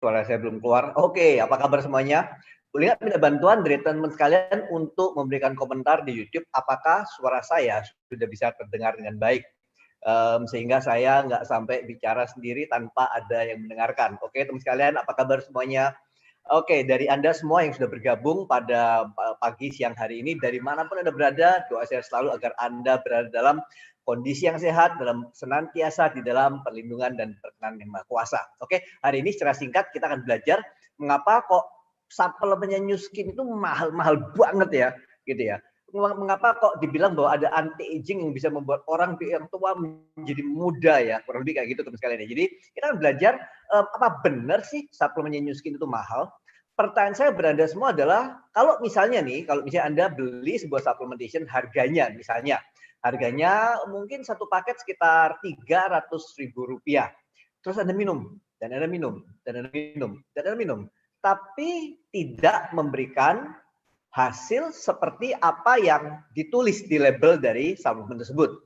Suara saya belum keluar. Oke, apa kabar semuanya? Boleh nggak minta bantuan dari teman-teman sekalian untuk memberikan komentar di YouTube apakah suara saya sudah bisa terdengar dengan baik? Sehingga saya nggak sampai bicara sendiri tanpa ada yang mendengarkan. Oke, teman sekalian, apa kabar semuanya? Oke, dari Anda semua yang sudah bergabung pada pagi siang hari ini, dari manapun Anda berada, doa saya selalu agar Anda berada dalam kondisi yang sehat, dalam senantiasa di dalam perlindungan dan perkenan Yang Maha Kuasa. Oke, hari ini secara singkat kita akan belajar mengapa kok suplemennya New Skin itu mahal-mahal banget ya, gitu ya. Mengapa kok dibilang bahwa ada anti aging yang bisa membuat orang yang tua menjadi muda ya, kurang lebih kayak gitu teman sekalian ya. Jadi kita akan belajar apa benar sih suplemennya New Skin itu mahal? Pertanyaan saya beranda semua adalah kalau misalnya Anda beli sebuah supplementation harganya mungkin satu paket sekitar 300.000 rupiah. Terus Anda minum, dan Anda minum, dan Anda minum, dan Anda minum. Tapi tidak memberikan hasil seperti apa yang ditulis di label dari suplemen tersebut.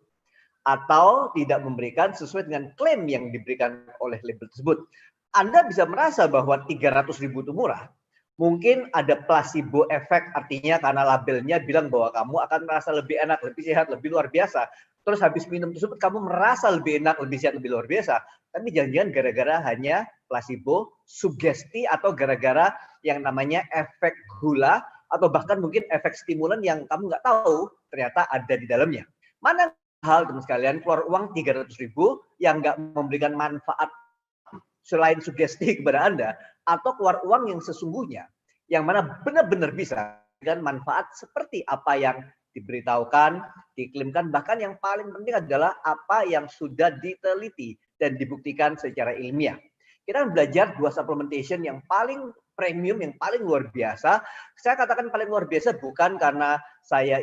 Atau tidak memberikan sesuai dengan klaim yang diberikan oleh label tersebut. Anda bisa merasa bahwa 300.000 itu murah. Mungkin ada placebo effect, artinya karena labelnya bilang bahwa kamu akan merasa lebih enak, lebih sehat, lebih luar biasa. Terus habis minum tersebut kamu merasa lebih enak, lebih sehat, lebih luar biasa. Tapi jangan-jangan gara-gara hanya placebo, sugesti, atau gara-gara yang namanya efek gula, atau bahkan mungkin efek stimulan yang kamu nggak tahu ternyata ada di dalamnya. Mana hal teman sekalian, keluar uang 300.000 yang nggak memberikan manfaat selain sugesti kepada Anda, atau keluar uang yang sesungguhnya, yang mana benar-benar bisa dengan manfaat seperti apa yang diberitahukan, diklaimkan, bahkan yang paling penting adalah apa yang sudah diteliti dan dibuktikan secara ilmiah. Kita belajar dua supplementation yang paling premium, yang paling luar biasa. Saya katakan paling luar biasa bukan karena saya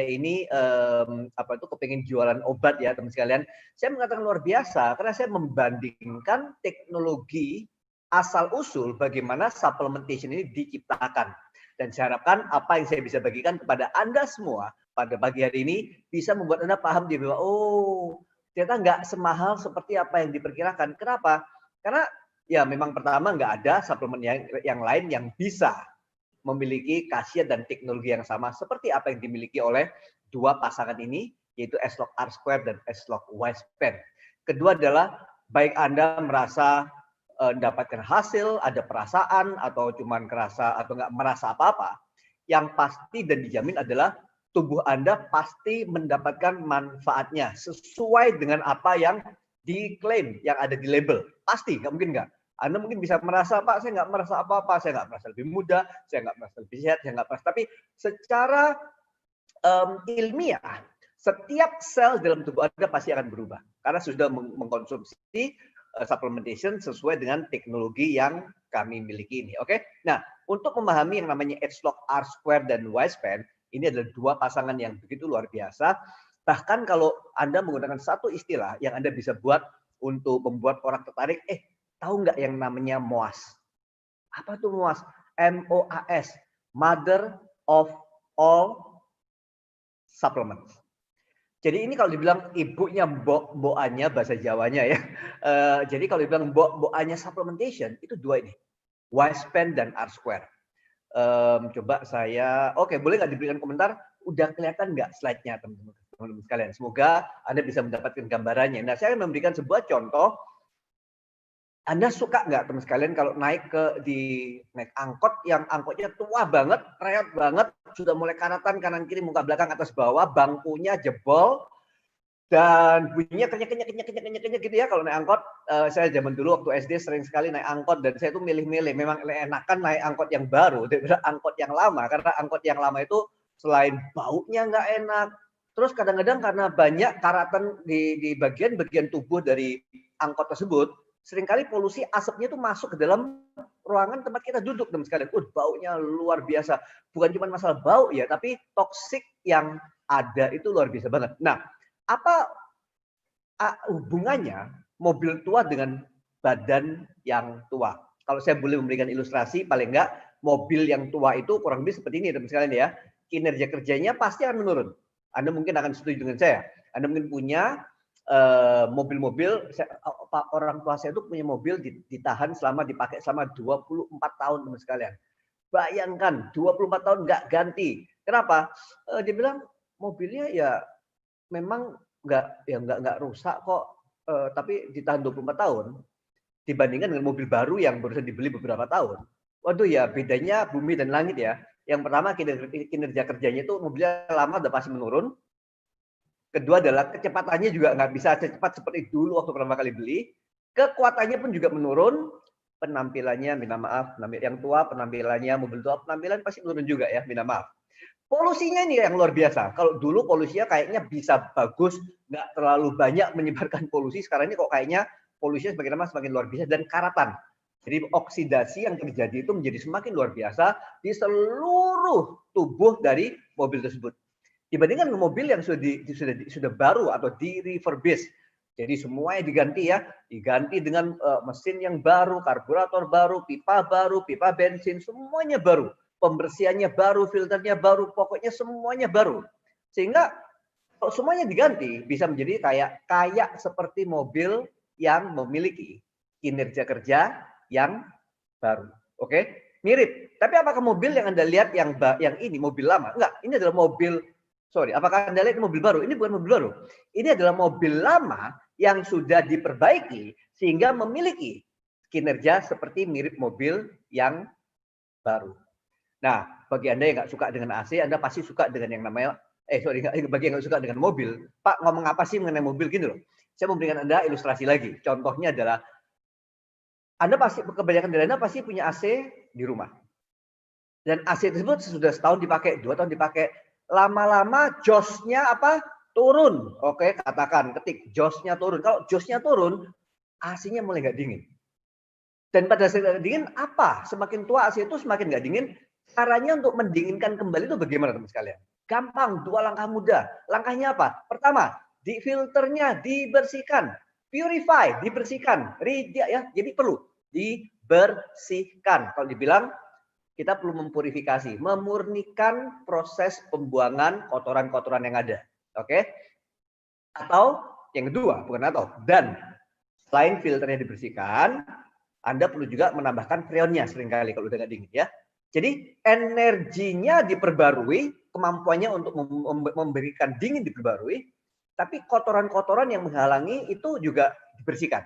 ini kepengen jualan obat ya teman sekalian. Saya mengatakan luar biasa karena saya membandingkan teknologi asal usul bagaimana supplementation ini diciptakan. Dan saya harapkan apa yang saya bisa bagikan kepada Anda semua pada pagi hari ini bisa membuat Anda paham bahwa ternyata nggak semahal seperti apa yang diperkirakan. Kenapa? Karena ya memang pertama nggak ada suplemen yang lain yang bisa memiliki khasiat dan teknologi yang sama seperti apa yang dimiliki oleh dua pasangan ini, yaitu S-Log R-Square dan S-Log Y-Span. Kedua adalah baik Anda merasa mendapatkan hasil, ada perasaan, atau cuman kerasa atau nggak merasa apa-apa, yang pasti dan dijamin adalah tubuh Anda pasti mendapatkan manfaatnya sesuai dengan apa yang diklaim, yang ada di label. Pasti, nggak mungkin nggak. Anda mungkin bisa merasa, Pak, saya nggak merasa apa-apa, saya nggak merasa lebih muda, saya nggak merasa lebih sehat, saya nggak merasa. Tapi secara ilmiah, setiap sel dalam tubuh Anda pasti akan berubah. Karena sudah mengkonsumsi supplementation sesuai dengan teknologi yang kami miliki ini. Oke? Nah, untuk memahami yang namanya S-Log R-Square dan Y-Span, ini adalah dua pasangan yang begitu luar biasa. Bahkan kalau Anda menggunakan satu istilah yang Anda bisa buat untuk membuat orang tertarik, tahu nggak yang namanya MOAS? Apa tuh MOAS? MOAS, Mother of All Supplements. Jadi ini kalau dibilang ibunya mbok-mbokannya bahasa Jawanya ya. Jadi kalau dibilang mbok-mbokannya supplementation itu dua ini, Y-Span dan R-Square. Coba saya, boleh nggak diberikan komentar? Udah kelihatan nggak slide-nya teman-teman sekalian? Semoga Anda bisa mendapatkan gambarannya. Nah, saya memberikan sebuah contoh. Anda suka nggak teman sekalian kalau naik angkot yang angkotnya tua banget, reot banget, sudah mulai karatan kanan kiri, muka belakang, atas bawah, bangkunya jebol, dan bunyinya kenyek gitu ya kalau naik angkot. Saya zaman dulu waktu SD sering sekali naik angkot dan saya tuh milih-milih. Memang enakan naik angkot yang baru daripada angkot yang lama, karena angkot yang lama itu selain baunya nggak enak, terus kadang-kadang karena banyak karatan di bagian-bagian tubuh dari angkot tersebut, seringkali polusi asapnya itu masuk ke dalam ruangan tempat kita duduk teman sekalian. Baunya luar biasa. Bukan cuma masalah bau ya, tapi toksik yang ada itu luar biasa banget. Nah, apa hubungannya mobil tua dengan badan yang tua? Kalau saya boleh memberikan ilustrasi, paling enggak mobil yang tua itu kurang lebih seperti ini teman sekalian ya. Kinerja kerjanya pasti akan menurun. Anda mungkin akan setuju dengan saya. Anda mungkin punya mobil-mobil, orang tua saya itu punya mobil ditahan dipakai selama 24 tahun teman sekalian. Bayangkan 24 tahun nggak ganti. Kenapa? Dia bilang mobilnya ya memang nggak rusak kok, tapi ditahan 24 tahun dibandingkan dengan mobil baru yang baru dibeli beberapa tahun. Waduh ya bedanya bumi dan langit ya. Yang pertama kinerja kerjanya itu mobilnya lama udah pasti menurun. Kedua adalah kecepatannya juga nggak bisa secepat seperti dulu waktu pertama kali beli. Kekuatannya pun juga menurun. Penampilannya, minta maaf, yang tua penampilannya, mobil tua penampilan pasti menurun juga ya, minta maaf. Polusinya ini yang luar biasa. Kalau dulu polusinya kayaknya bisa bagus, nggak terlalu banyak menyebarkan polusi. Sekarang ini kok kayaknya polusinya semakin lama semakin luar biasa dan karatan. Jadi oksidasi yang terjadi itu menjadi semakin luar biasa di seluruh tubuh dari mobil tersebut. Dibandingkan dengan mobil yang sudah baru atau di refurbish. Jadi semuanya diganti ya, diganti dengan mesin yang baru, karburator baru, pipa bensin, semuanya baru. Pembersihannya baru, filternya baru, pokoknya semuanya baru. Sehingga kalau semuanya diganti bisa menjadi kayak seperti mobil yang memiliki kinerja kerja yang baru. Oke? Mirip. Tapi apakah mobil yang Anda lihat yang ini mobil lama? Enggak, ini adalah mobil. Apakah Anda lihat mobil baru? Ini bukan mobil baru. Ini adalah mobil lama yang sudah diperbaiki sehingga memiliki kinerja seperti mirip mobil yang baru. Nah, bagi Anda yang nggak suka dengan AC, Anda pasti suka dengan yang namanya, bagi yang nggak suka dengan mobil, Pak ngomong apa sih mengenai mobil gini loh. Saya memberikan Anda ilustrasi lagi. Contohnya adalah, Anda pasti, kebanyakan dari Anda pasti punya AC di rumah. Dan AC tersebut sudah setahun dipakai, 2 tahun dipakai, lama-lama josnya turun. Oke, katakan, ketik josnya turun. Kalau josnya turun, AC-nya mulai nggak dingin. Dan pada saat dingin apa? Semakin tua AC itu semakin nggak dingin. Caranya untuk mendinginkan kembali itu bagaimana teman sekalian? Gampang, 2 langkah mudah. Langkahnya apa? Pertama, di filternya dibersihkan, purify, dibersihkan, ya. Jadi perlu dibersihkan. Kalau dibilang kita perlu mempurifikasi, memurnikan proses pembuangan kotoran-kotoran yang ada. Oke? Atau yang kedua, dan selain filternya dibersihkan, Anda perlu juga menambahkan freonnya seringkali kalau udah nggak dingin ya. Jadi energinya diperbarui, kemampuannya untuk memberikan dingin diperbarui, tapi kotoran-kotoran yang menghalangi itu juga dibersihkan.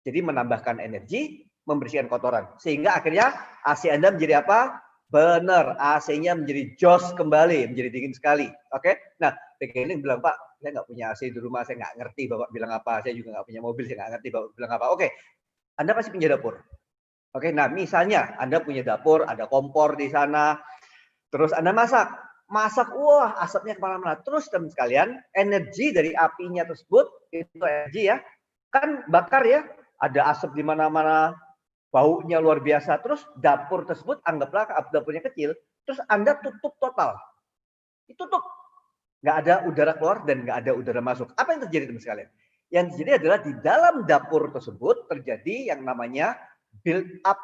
Jadi menambahkan energi, membersihkan kotoran. Sehingga akhirnya AC Anda menjadi apa? Benar, AC-nya menjadi jos kembali, menjadi dingin sekali. Oke? Nah, beginning bilang, Pak, saya nggak punya AC di rumah, saya nggak ngerti Bapak bilang apa. Saya juga nggak punya mobil, saya nggak ngerti Bapak bilang apa. Oke, Anda pasti punya dapur. Oke, nah misalnya Anda punya dapur, ada kompor di sana, terus Anda masak, wah asapnya kemana-mana. Terus teman sekalian, energi dari apinya tersebut, itu energi ya, kan bakar ya, ada asap di mana-mana, baunya luar biasa. Terus dapur tersebut, anggaplah dapurnya kecil, terus Anda tutup total. Ditutup. Nggak ada udara keluar dan nggak ada udara masuk. Apa yang terjadi teman sekalian? Yang terjadi adalah di dalam dapur tersebut terjadi yang namanya build up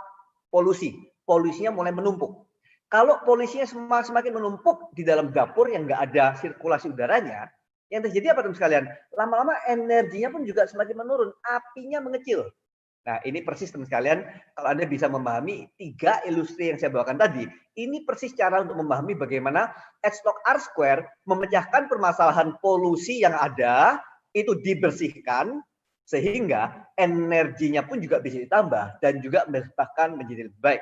polusi. Polusinya mulai menumpuk. Kalau polusinya semakin menumpuk di dalam dapur yang nggak ada sirkulasi udaranya, yang terjadi apa teman sekalian? Lama-lama energinya pun juga semakin menurun, apinya mengecil. Nah, ini persis teman sekalian, kalau Anda bisa memahami 3 ilustrasi yang saya bawakan tadi, ini persis cara untuk memahami bagaimana H-R² memecahkan permasalahan polusi yang ada, itu dibersihkan, sehingga energinya pun juga bisa ditambah, dan juga bahkan menjadi lebih baik.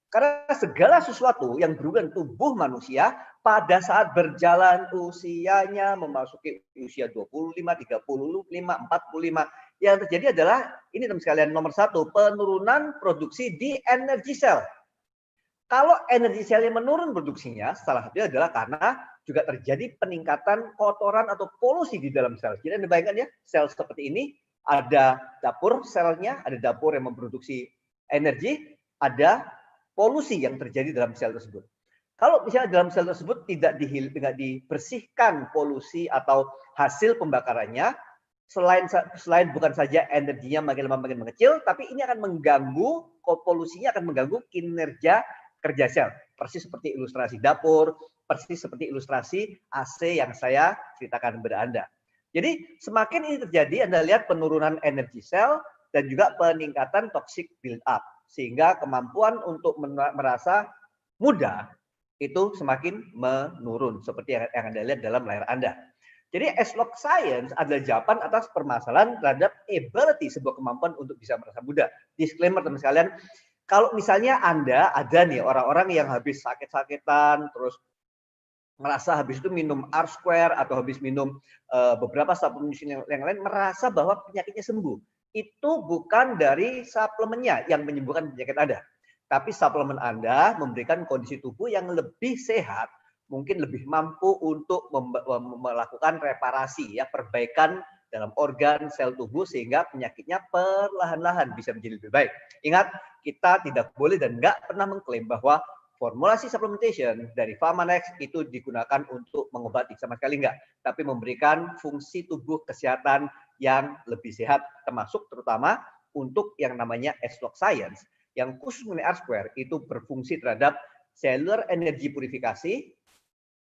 Karena segala sesuatu yang berhubungan tubuh manusia, pada saat berjalan usianya memasuki usia 25, 35, 45, yang terjadi adalah, ini teman sekalian, nomor 1, penurunan produksi di energi sel. Kalau energi selnya menurun produksinya, salah satunya adalah karena juga terjadi peningkatan kotoran atau polusi di dalam sel. Jadi Anda bayangkan ya, sel seperti ini, ada dapur selnya, ada dapur yang memproduksi energi, ada polusi yang terjadi dalam sel tersebut. Kalau misalnya dalam sel tersebut tidak dibersihkan polusi atau hasil pembakarannya, selain bukan saja energinya makin lama makin mengecil, tapi ini akan mengganggu, polusinya akan mengganggu kinerja kerja sel. Persis seperti ilustrasi dapur, persis seperti ilustrasi AC yang saya ceritakan kepada Anda. Jadi semakin ini terjadi, Anda lihat penurunan energi sel dan juga peningkatan toxic build up. Sehingga kemampuan untuk merasa muda itu semakin menurun seperti yang Anda lihat dalam layar Anda. Jadi S-Log Science adalah jawaban atas permasalahan terhadap ability, sebuah kemampuan untuk bisa merasa muda. Disclaimer teman sekalian, kalau misalnya Anda ada nih orang-orang yang habis sakit-sakitan, terus merasa habis itu minum R-Square atau habis minum beberapa suplemen yang lain, merasa bahwa penyakitnya sembuh. Itu bukan dari suplemennya yang menyembuhkan penyakit Anda. Tapi suplemen Anda memberikan kondisi tubuh yang lebih sehat, mungkin lebih mampu untuk melakukan reparasi, ya, perbaikan dalam organ sel tubuh sehingga penyakitnya perlahan-lahan bisa menjadi lebih baik. Ingat, kita tidak boleh dan nggak pernah mengklaim bahwa formulasi supplementation dari Pharmanex itu digunakan untuk mengobati, sama sekali enggak, tapi memberikan fungsi tubuh kesehatan yang lebih sehat, termasuk terutama untuk yang namanya S-Log Science yang khusus mengenai R-Square itu berfungsi terhadap cellular energy purifikasi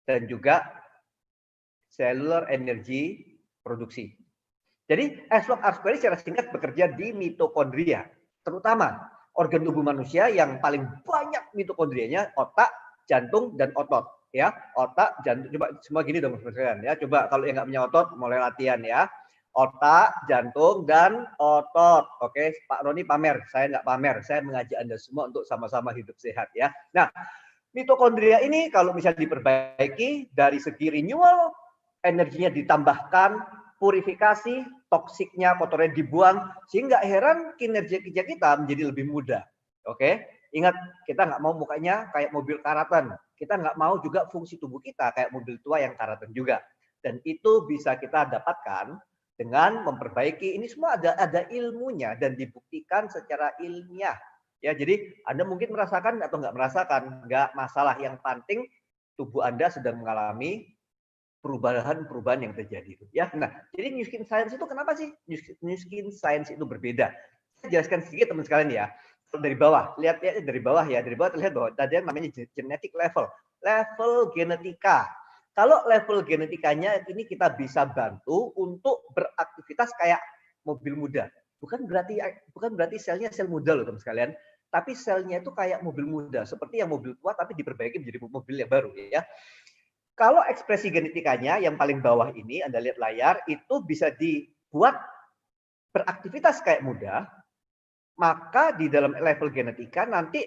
dan juga cellular energy produksi. Jadi S-Log R-Square secara singkat bekerja di mitokondria, terutama organ tubuh manusia yang paling banyak mitokondrianya otak, jantung, dan otot. Ya, otak, jantung. Coba semua gini dong, ya. Coba kalau yang nggak punya otot, mulai latihan ya. Otak, jantung, dan otot. Oke, Pak Roni pamer. Saya nggak pamer. Saya mengajak Anda semua untuk sama-sama hidup sehat ya. Nah, mitokondria ini kalau misalnya diperbaiki dari segi renewal, energinya ditambahkan, purifikasi, toksiknya, kotornya dibuang, sehingga heran kinerja kita menjadi lebih mudah. Oke, ingat, kita nggak mau mukanya kayak mobil karatan. Kita nggak mau juga fungsi tubuh kita kayak mobil tua yang karatan juga. Dan itu bisa kita dapatkan dengan memperbaiki. Ini semua ada ilmunya dan dibuktikan secara ilmiah. Ya, jadi Anda mungkin merasakan atau nggak merasakan, nggak masalah. Yang penting tubuh Anda sedang mengalami perubahan-perubahan yang terjadi. Ya, nah, jadi New Skin Science itu kenapa sih New Skin Science itu berbeda? Saya jelaskan sedikit teman sekalian ya. Dari bawah, lihat ya dari bawah ya, dari bawah terlihat bahwa tadi yang namanya genetic level, level genetika. Kalau level genetikanya ini kita bisa bantu untuk beraktivitas kayak mobil muda. Bukan berarti selnya sel muda loh teman sekalian, tapi selnya itu kayak mobil muda, seperti yang mobil tua tapi diperbaiki menjadi mobil yang baru ya. Kalau ekspresi genetikanya yang paling bawah ini Anda lihat layar itu bisa dibuat beraktivitas kayak muda, maka di dalam level genetika nanti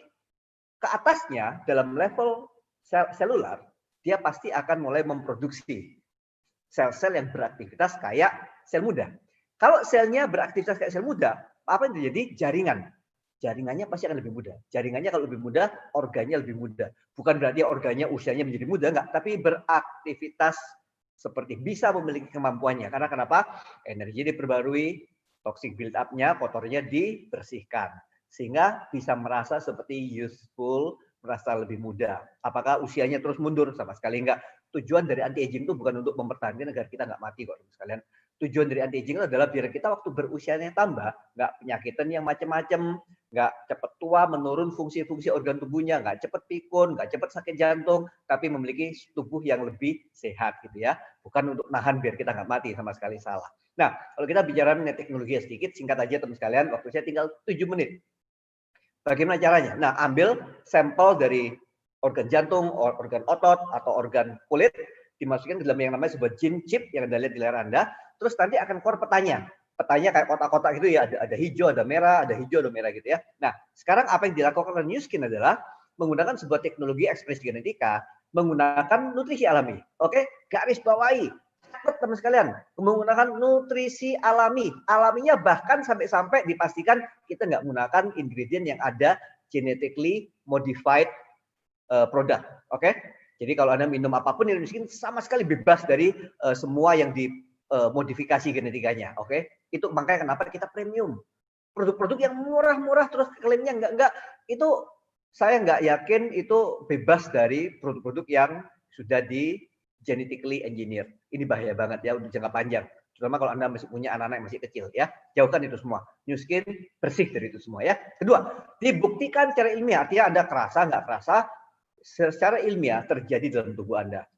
ke atasnya dalam level selular dia pasti akan mulai memproduksi sel-sel yang beraktivitas kayak sel muda. Kalau selnya beraktivitas kayak sel muda, apa yang terjadi? Jaringan. Jaringannya pasti akan lebih mudah. Jaringannya kalau lebih mudah, organnya lebih mudah. Bukan berarti organnya usianya menjadi muda, enggak. Tapi beraktivitas seperti bisa memiliki kemampuannya. Karena kenapa? Energi diperbarui, toxic build up-nya, kotornya dibersihkan. Sehingga bisa merasa seperti useful, merasa lebih muda. Apakah usianya terus mundur? Sama sekali enggak. Tujuan dari anti-aging itu bukan untuk mempertahankan agar kita nggak mati kok sekalian. Tujuan dari anti-aging adalah biar kita waktu berusianya tambah, nggak penyakitan yang macam-macam, nggak cepat tua, menurun fungsi-fungsi organ tubuhnya, nggak cepat pikun, nggak cepat sakit jantung, tapi memiliki tubuh yang lebih sehat gitu ya. Bukan untuk nahan biar kita nggak mati, sama sekali salah. Nah, kalau kita bicara mengenai teknologi sedikit, singkat aja teman sekalian, waktu saya tinggal 7 menit. Bagaimana caranya? Nah, ambil sampel dari organ jantung, organ otot, atau organ kulit, dimasukkan ke dalam yang namanya sebuah gene chip yang Anda lihat di layar Anda, terus nanti akan keluar petanya. Petanya kayak kotak-kotak gitu ya, ada hijau, ada merah, ada hijau, ada merah gitu ya. Nah, sekarang apa yang dilakukan oleh New Skin adalah menggunakan sebuah teknologi ekspresi genetika, menggunakan nutrisi alami. Oke, garis bawahi. Teman sekalian, menggunakan nutrisi alami. Alaminya bahkan sampai dipastikan kita nggak menggunakan ingredient yang ada genetically modified produk. Oke? Jadi kalau Anda minum apapun yang miskin sama sekali bebas dari semua yang dimodifikasi genetikanya. Oke? Itu makanya kenapa kita premium. Produk-produk yang murah-murah terus klaimnya enggak. Itu saya nggak yakin itu bebas dari produk-produk yang sudah di genetically engineered. Ini bahaya banget ya untuk jangka panjang. Terutama kalau Anda masih punya anak-anak yang masih kecil ya. Jauhkan itu semua. New Skin bersih dari itu semua ya. Kedua, dibuktikan secara ilmiah. Artinya Anda kerasa, nggak kerasa, secara ilmiah terjadi dalam tubuh Anda.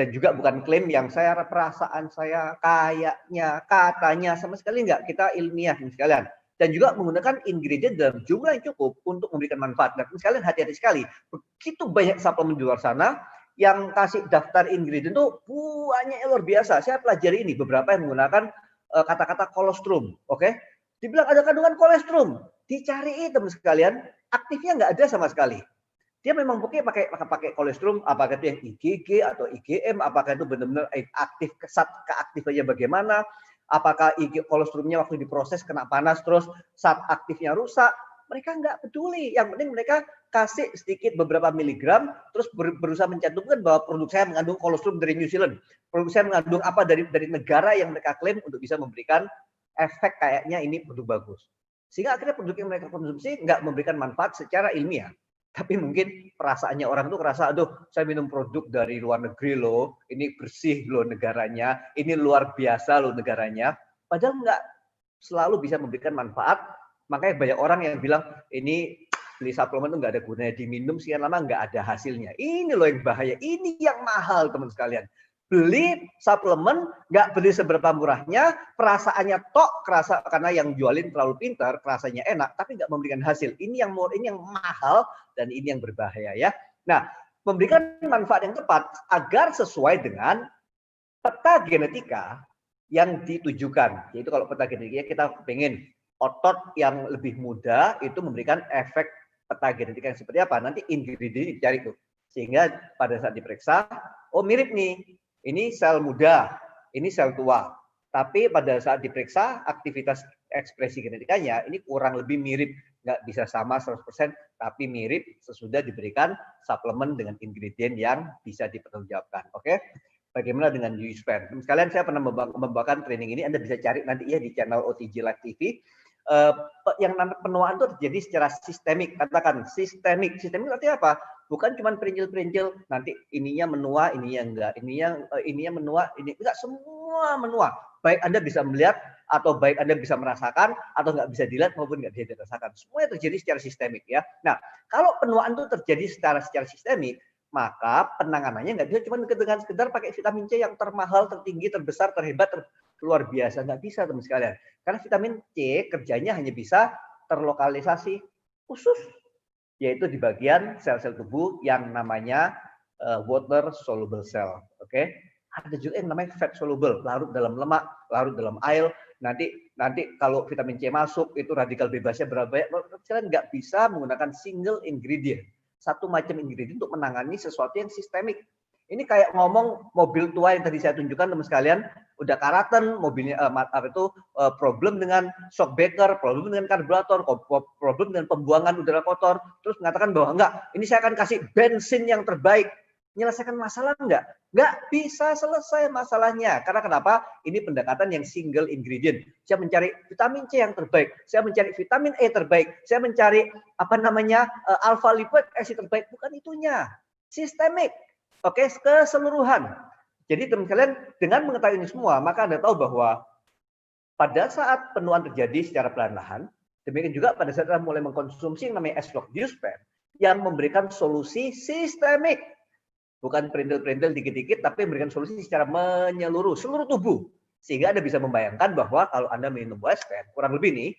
Dan juga bukan klaim yang saya perasaan saya, kayaknya, katanya, sama sekali enggak. Kita ilmiah sekalian. Dan juga menggunakan ingredient dalam jumlah yang cukup untuk memberikan manfaat. Dan sekalian hati-hati sekali. Begitu banyak suplemen di luar sana yang kasih daftar ingredient itu banyak luar biasa. Saya pelajari ini beberapa yang menggunakan kata-kata kolostrum, oke? Dibilang ada kandungan kolostrum, dicari teman sekalian, aktifnya nggak ada sama sekali. Dia memang pakai kolostrum, apakah itu yang IgG atau IgM, apakah itu benar-benar aktif, keaktifannya bagaimana, apakah kolostrumnya waktu diproses kena panas terus zat aktifnya rusak, mereka nggak peduli. Yang penting mereka kasih sedikit beberapa miligram, terus berusaha mencantumkan bahwa produk saya mengandung kolostrum dari New Zealand, produk saya mengandung apa dari negara yang mereka klaim untuk bisa memberikan efek kayaknya ini produk bagus. Sehingga akhirnya produk yang mereka konsumsi nggak memberikan manfaat secara ilmiah. Tapi mungkin perasaannya orang tuh ngerasa, aduh saya minum produk dari luar negeri loh, ini bersih loh negaranya, ini luar biasa loh negaranya. Padahal nggak selalu bisa memberikan manfaat. Makanya banyak orang yang bilang, ini beli suplemen tuh nggak ada gunanya, diminum sekian lama nggak ada hasilnya. Ini loh yang bahaya, ini yang mahal teman sekalian. Beli suplemen, nggak beli seberapa murahnya, perasaannya tok kerasa karena yang jualin terlalu pintar, rasanya enak, tapi nggak memberikan hasil. Ini yang mahal dan ini yang berbahaya ya. Nah, memberikan manfaat yang tepat agar sesuai dengan peta genetika yang ditujukan. Yaitu kalau peta genetika kita pengen otot yang lebih muda itu memberikan efek peta genetika yang seperti apa. Nanti ingredient dicari tuh. Sehingga pada saat diperiksa, oh mirip nih. Ini sel muda, ini sel tua. Tapi pada saat diperiksa, aktivitas ekspresi genetikanya ini kurang lebih mirip. Nggak bisa sama 100%, tapi mirip sesudah diberikan suplemen dengan ingredient yang bisa dipertanggungjawabkan. Oke? Bagaimana dengan U-Span? Sekalian saya pernah membawakan training ini, Anda bisa cari nanti ya di channel OTG Live TV. Yang namanya penuaan itu terjadi secara sistemik. Katakan sistemik. Sistemik artinya apa? Bukan cuma perintil-perintil, nanti ininya menua, ininya enggak, ininya menua, ini enggak, semua menua. Baik Anda bisa melihat, atau baik Anda bisa merasakan, atau enggak bisa dilihat maupun enggak bisa dirasakan. Semuanya terjadi secara sistemik ya. Nah, kalau penuaan itu terjadi secara sistemik, maka penanganannya nggak bisa cuma dengan sekedar pakai vitamin C yang termahal, tertinggi, terbesar, terhebat, luar biasa. Nggak bisa teman sekalian. Karena vitamin C kerjanya hanya bisa terlokalisasi khusus, yaitu di bagian sel-sel tubuh yang namanya water soluble cell. Oke? Ada juga yang namanya fat soluble, larut dalam lemak, larut dalam air. Nanti kalau vitamin C masuk itu radikal bebasnya berapa banyak. Kalian nggak bisa menggunakan single ingredient, satu macam ingredient untuk menangani sesuatu yang sistemik. Ini kayak ngomong mobil tua yang tadi saya tunjukkan teman sekalian, udah karatan mobilnya problem dengan shock breaker, problem dengan karburator, problem dengan pembuangan udara kotor, terus mengatakan bahwa enggak, ini saya akan kasih bensin yang terbaik. Menyelesaikan masalah enggak? Enggak bisa selesai masalahnya. Karena kenapa? Ini pendekatan yang single ingredient. Saya mencari vitamin C yang terbaik, saya mencari vitamin E terbaik, saya mencari alpha lipoic acid terbaik. Bukan itunya. Sistemik. Oke, keseluruhan. Jadi teman kalian dengan mengetahui ini semua, maka Anda tahu bahwa pada saat penuaan terjadi secara perlahan-lahan, demikian juga pada saat Anda mulai mengkonsumsi yang namanya S-Log U-Span yang memberikan solusi sistemik. Bukan perintil-perintil dikit-dikit, tapi memberikan solusi secara menyeluruh, seluruh tubuh. Sehingga Anda bisa membayangkan bahwa kalau Anda minum U-Span, kurang lebih nih,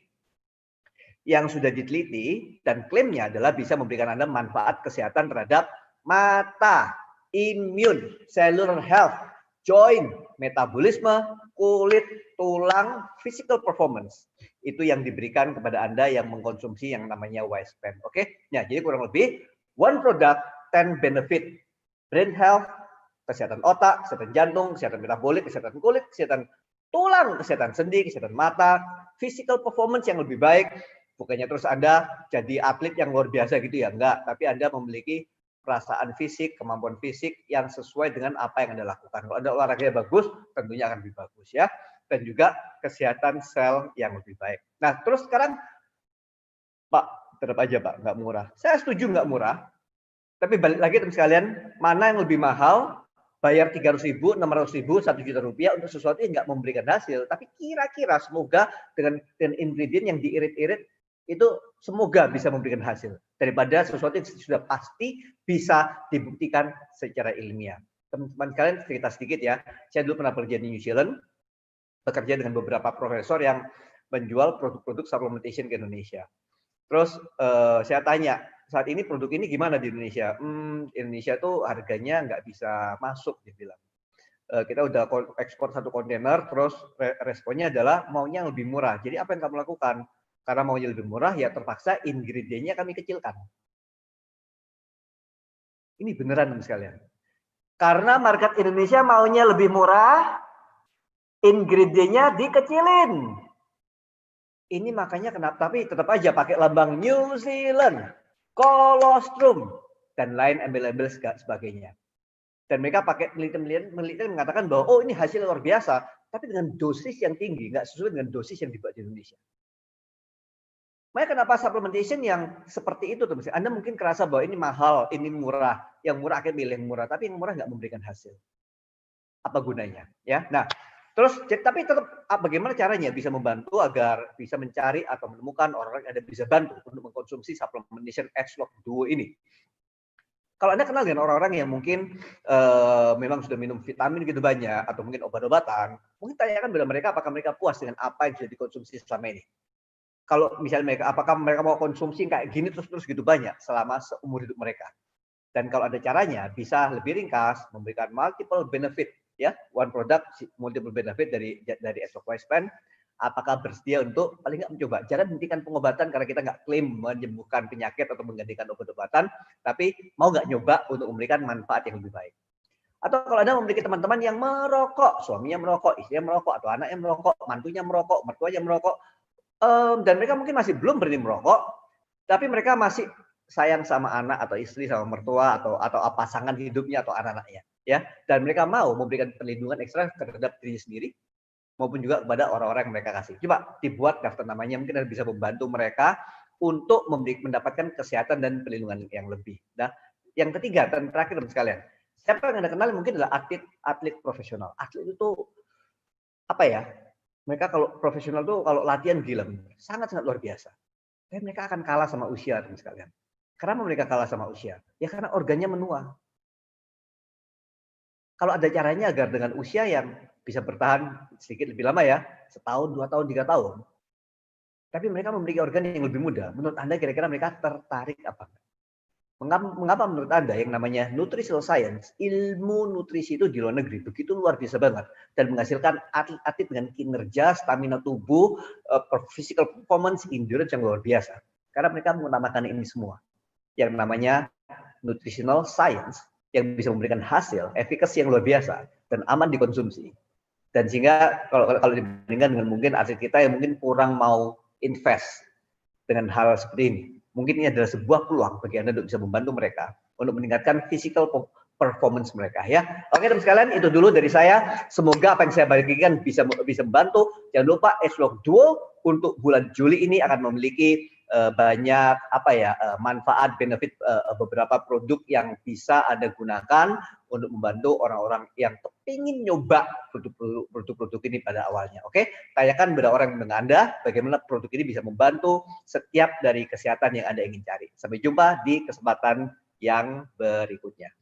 yang sudah diteliti dan klaimnya adalah bisa memberikan Anda manfaat kesehatan terhadap mata, imun, cellular health, joint, metabolisme, kulit, tulang, physical performance. Itu yang diberikan kepada Anda yang mengkonsumsi yang namanya U-Span. Oke? Nah, jadi kurang lebih one product, 10 benefit. Brain health, kesehatan otak, kesehatan jantung, kesehatan metabolik, kesehatan kulit, kesehatan tulang, kesehatan sendi, kesehatan mata, physical performance yang lebih baik. Bukannya terus Anda jadi atlet yang luar biasa gitu ya, enggak. Tapi Anda memiliki perasaan fisik, kemampuan fisik yang sesuai dengan apa yang Anda lakukan. Kalau Anda olahraganya bagus, tentunya akan lebih bagus ya. Dan juga kesehatan sel yang lebih baik. Nah, terus sekarang, Pak, tetap aja Pak, nggak murah. Saya setuju nggak murah. Tapi balik lagi teman sekalian, mana yang lebih mahal? Bayar 300.000, 600.000, 1 juta rupiah untuk sesuatu yang nggak memberikan hasil. Tapi kira-kira semoga dengan ingredient yang diirit-irit itu semoga bisa memberikan hasil daripada sesuatu yang sudah pasti bisa dibuktikan secara ilmiah. teman-teman kalian cerita sedikit ya. Saya dulu pernah bekerja di New Zealand, bekerja dengan beberapa profesor yang menjual produk-produk supplementation ke Indonesia. Terus saya tanya, saat ini produk ini gimana di Indonesia? Indonesia tuh harganya nggak bisa masuk, dia bilang. Kita udah ekspor 1 kontainer, terus responnya adalah maunya lebih murah. Jadi apa yang kamu lakukan? Karena maunya lebih murah, ya terpaksa ingredientnya kami kecilkan. Ini beneran teman sekalian. Karena market Indonesia maunya lebih murah, ingredientnya dikecilin. Ini makanya kenapa, tapi tetap aja pakai lambang New Zealand, colostrum, dan lain embel-embel sebagainya. Dan mereka pakai penelitian mengatakan bahwa oh ini hasil luar biasa, tapi dengan dosis yang tinggi, nggak sesuai dengan dosis yang dibuat di Indonesia. Makanya kenapa supplementation yang seperti itu, teman-teman? Anda mungkin kerasa bahwa ini mahal, ini murah, yang murah akan pilih yang murah, tapi yang murah nggak memberikan hasil. Apa gunanya? Ya, nah. Terus, tapi tetap bagaimana caranya bisa membantu agar bisa mencari atau menemukan orang-orang yang Anda bisa bantu untuk mengkonsumsi supplementation X-Log Duo ini. Kalau Anda kenal dengan orang-orang yang mungkin memang sudah minum vitamin gitu banyak, atau mungkin obat-obatan, mungkin tanyakan pada mereka apakah mereka puas dengan apa yang sudah dikonsumsi selama ini. Kalau misalnya mereka, apakah mereka mau konsumsi kayak gini terus gitu banyak selama seumur hidup mereka. Dan kalau ada caranya, bisa lebih ringkas, memberikan multiple benefit, ya, one product multiple benefit dari X-Log Lifespan. Apakah bersedia untuk paling nggak mencoba? Jangan hentikan pengobatan karena kita nggak klaim menyembuhkan penyakit atau menggantikan obat-obatan, tapi mau nggak nyoba untuk memberikan manfaat yang lebih baik. Atau kalau Anda memiliki teman-teman yang merokok, suaminya merokok, istrinya merokok, atau anaknya merokok, mantunya merokok, mertuanya merokok, dan mereka mungkin masih belum berani merokok, tapi mereka masih sayang sama anak atau istri, sama mertua atau pasangan hidupnya atau anak-anaknya, ya. Dan mereka mau memberikan perlindungan ekstra terhadap diri sendiri maupun juga kepada orang-orang yang mereka kasih. Coba dibuat daftar namanya, mungkin bisa membantu mereka untuk mendapatkan kesehatan dan perlindungan yang lebih. Nah, yang ketiga dan terakhir teman sekalian, siapa yang Anda kenal mungkin adalah atlet profesional. Atlet itu apa ya? Mereka kalau profesional tuh kalau latihan gila, sangat-sangat luar biasa. Dan mereka akan kalah sama usia teman sekalian. Kenapa mereka kalah sama usia? Ya karena organnya menua. Kalau ada caranya agar dengan usia yang bisa bertahan sedikit lebih lama ya, setahun, 2 tahun, 3 tahun. Tapi mereka memiliki organ yang lebih muda. Menurut Anda kira-kira mereka tertarik apa? Mengapa menurut Anda yang namanya nutritional science, ilmu nutrisi itu di luar negeri begitu luar biasa banget dan menghasilkan atlet-atlet dengan kinerja, stamina tubuh, physical performance, endurance yang luar biasa. Karena mereka mengutamakan ini semua. Yang namanya nutritional science yang bisa memberikan hasil, efikasi yang luar biasa dan aman dikonsumsi. Dan sehingga kalau dibandingkan dengan mungkin atlet kita yang mungkin kurang mau invest dengan hal seperti ini. Mungkin ini adalah sebuah peluang bagi Anda untuk bisa membantu mereka untuk meningkatkan physical performance mereka ya. Oke teman sekalian, itu dulu dari saya. Semoga apa yang saya bagikan bisa membantu. Jangan lupa X-Log Duo untuk bulan Juli ini akan memiliki banyak manfaat benefit beberapa produk yang bisa Anda gunakan untuk membantu orang-orang yang kepingin nyoba produk-produk ini pada awalnya. Oke, tanyakan pada orang dengan Anda bagaimana produk ini bisa membantu setiap dari kesehatan yang Anda ingin cari. Sampai jumpa di kesempatan yang berikutnya.